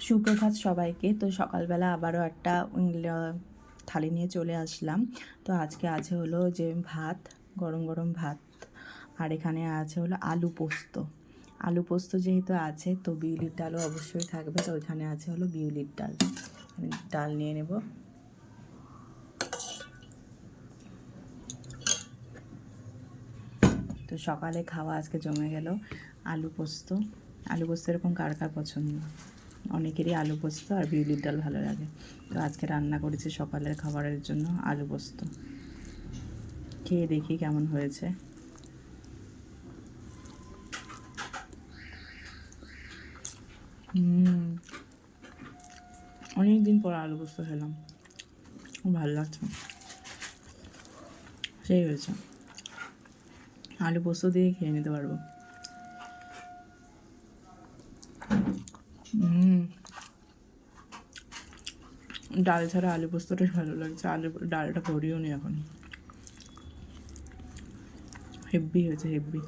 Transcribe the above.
সুপ্রভাত সবাইকে। তো সকালবেলা আবারও একটা থালি নিয়ে চলে আসলাম। তো আজকে আছে হলো যে ভাত, গরম গরম ভাত, আর এখানে আছে হলো আলু পোস্ত। আলু পোস্ত যেহেতু আছে তো বিউলির ডালও অবশ্যই থাকবে। তো ওইখানে আছে হলো বিউলির ডাল। ডাল নিয়ে নেব। তো সকালে খাওয়া আজকে জমে গেল আলু পোস্ত। আলু পোস্ত এরকম কার কার পছন্দ? অনেকেরই আলু পোস্ত আর বিউলির ডাল ভালো লাগে। তো আজকে রান্না করেছি সকালের খাবারের জন্য আলু পোস্ত। খেয়ে দেখি কেমন হয়েছে। অনেক দিন পর আলু পোস্ত খেলাম, খুব ভালো লাগছে, সেই হয়েছে। আলু পোস্ত দিয়ে খেয়ে নিতে পারবো। ডাল ছাড়া আলু পোস্তটাই ভালো লাগছে। ডালটা করিও নি এখন। হেব্বি হয়েছে, হেব্বি।